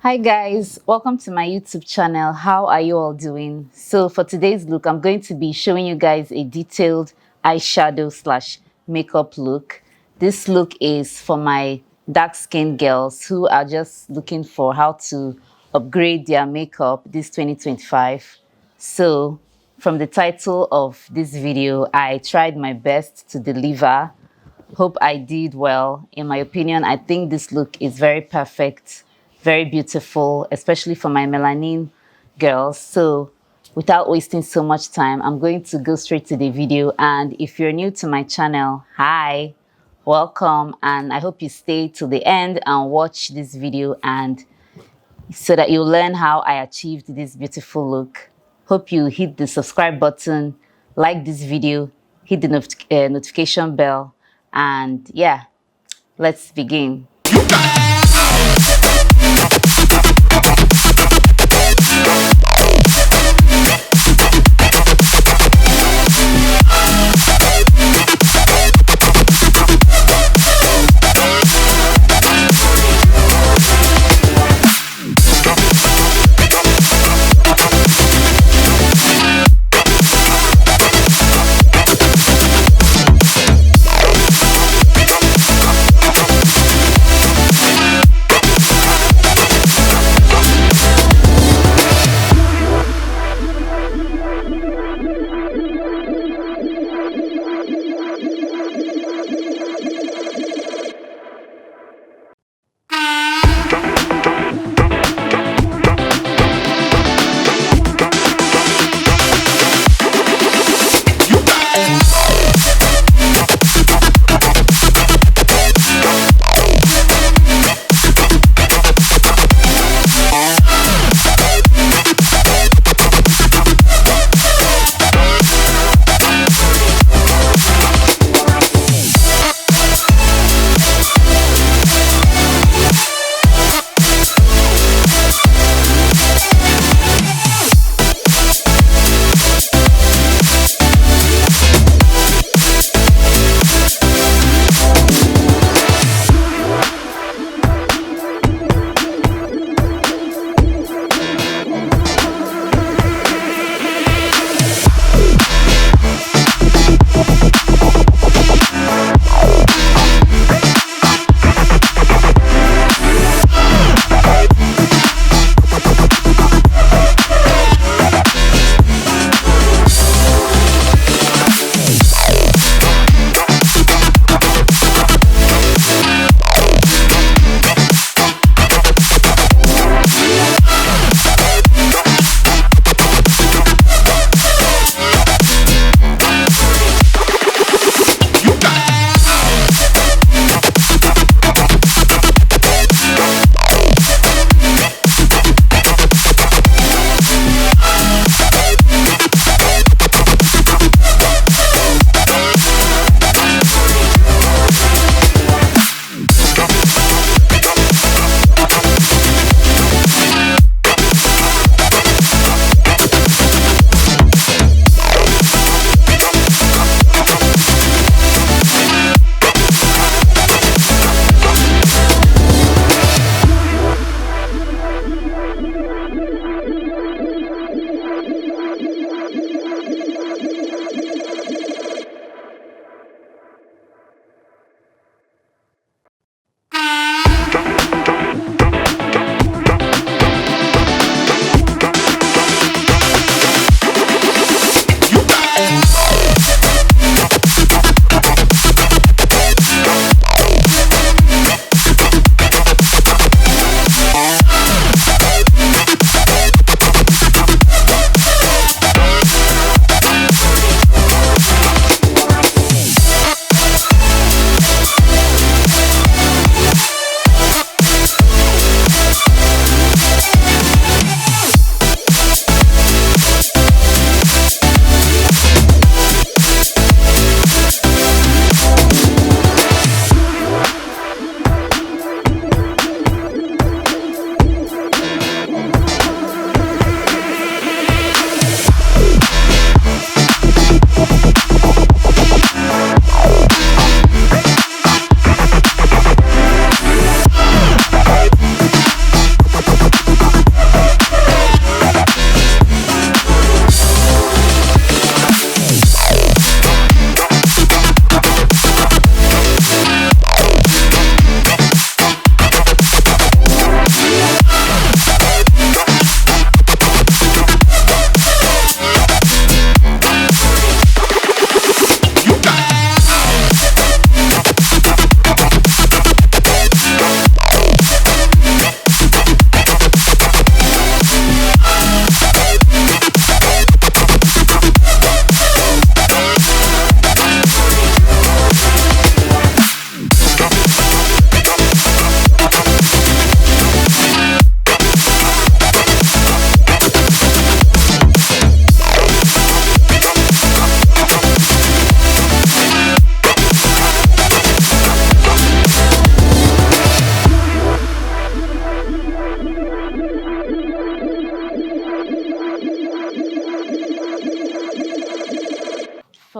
Hi guys, welcome to my YouTube channel. How are you all doing? So for today's look, I'm going to be showing you guys a detailed eyeshadow slash makeup look. This look is for my dark skinned girls who are just looking for how to upgrade their makeup this 2025. So from the title of this video, I tried my best to deliver. Hope I did well. In my opinion, I think this look is very perfect, very beautiful, especially for my melanin girls. So without wasting so much time, I'm going to go straight to the video. And if you're new to my channel, hi, welcome. And I hope you stay till the end and watch this video and so that you'll learn how I achieved this beautiful look. Hope you hit the subscribe button, like this video, hit the notification bell, and yeah, let's begin.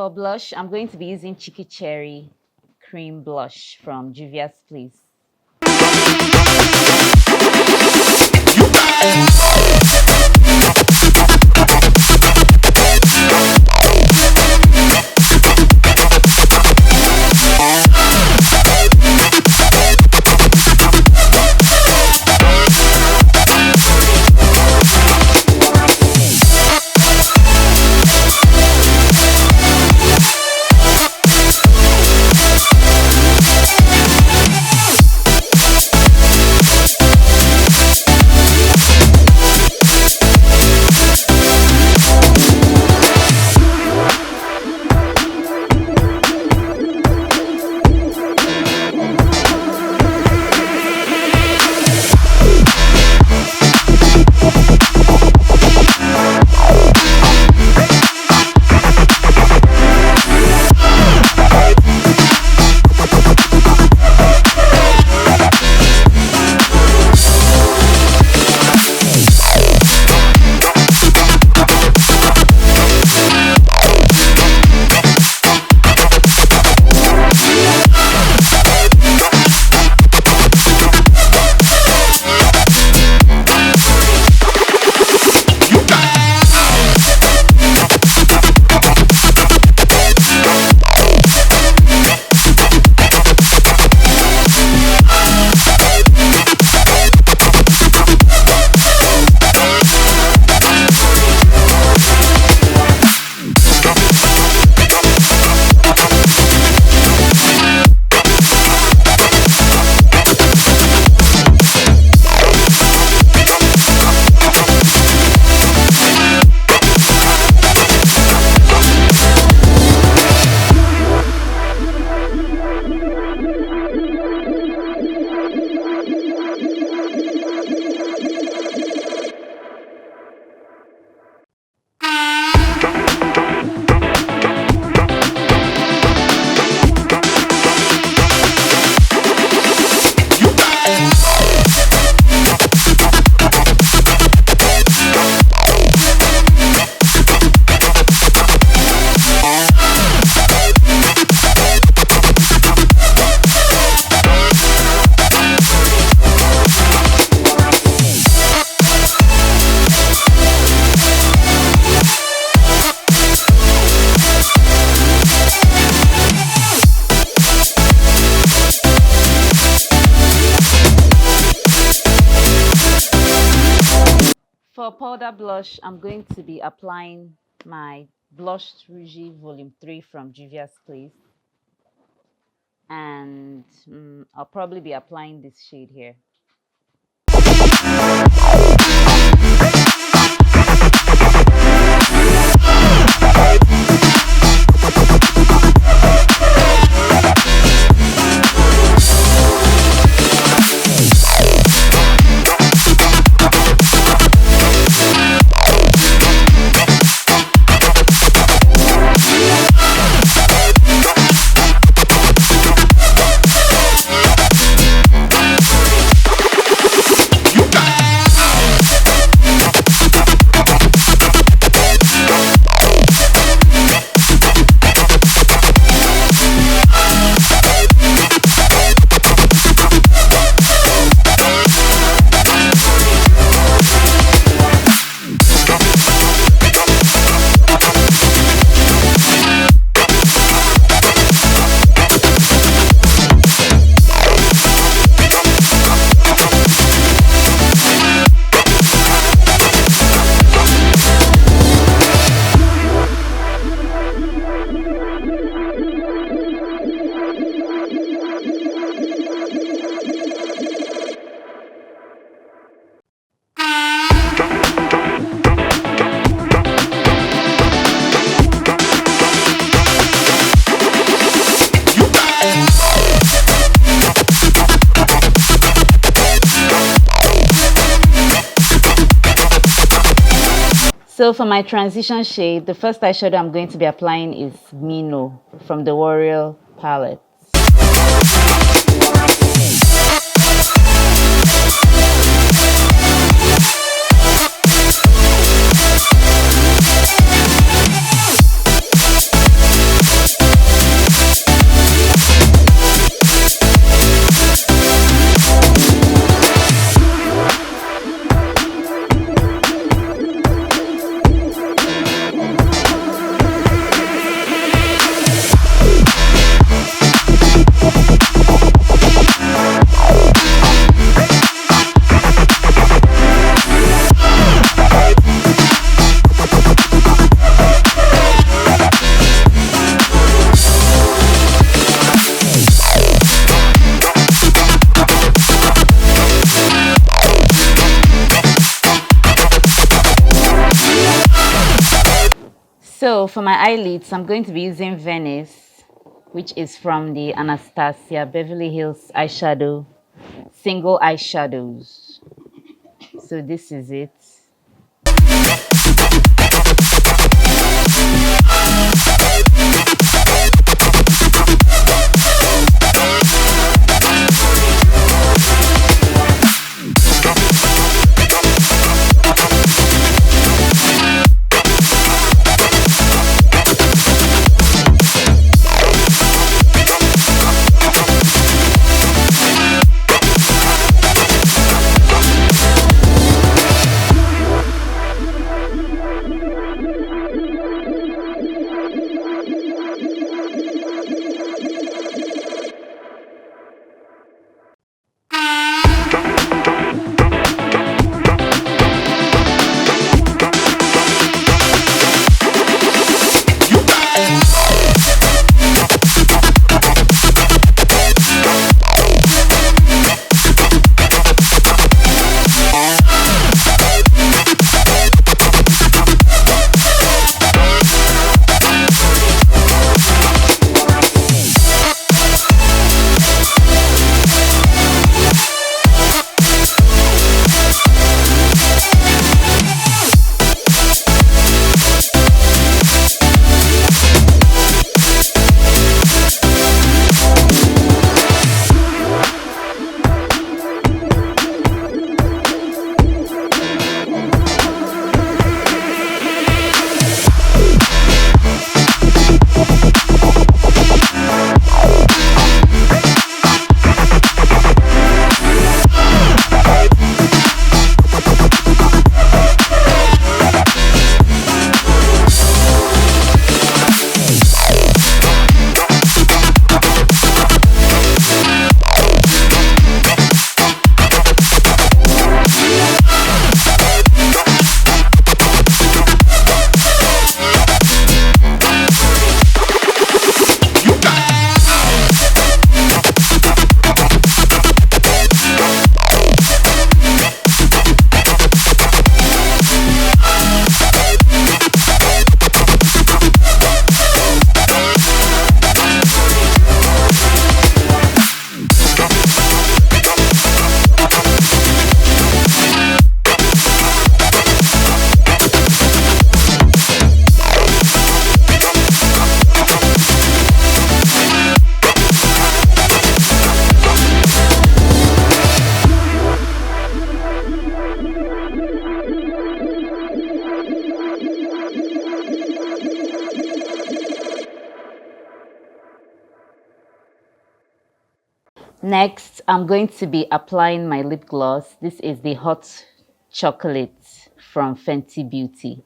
For blush, I'm going to be using Cheeky Cherry Cream Blush from Juvias, please. For powder blush, I'm going to be applying my Blush Rouge Volume 3 from Juvias, please. And I'll probably be applying this shade here. So for my transition shade, the first eyeshadow I'm going to be applying is Mino from the Warrior palette. So for my eyelids, I'm going to be using Venice, which is from the Anastasia Beverly Hills eyeshadow, single eyeshadows. So this is it. Next, I'm going to be applying my lip gloss. This is the Hot Chocolate from Fenty Beauty.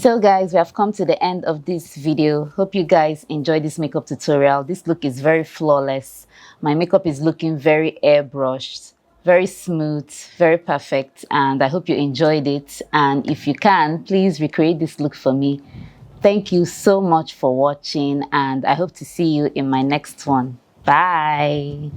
So guys, we have come to the end of this video. Hope you guys enjoyed this makeup tutorial. This look is very flawless. My makeup is looking very airbrushed, very smooth, very perfect, and I hope you enjoyed it. And if you can, please recreate this look for me. Thank you so much for watching, and I hope to see you in my next one. Bye.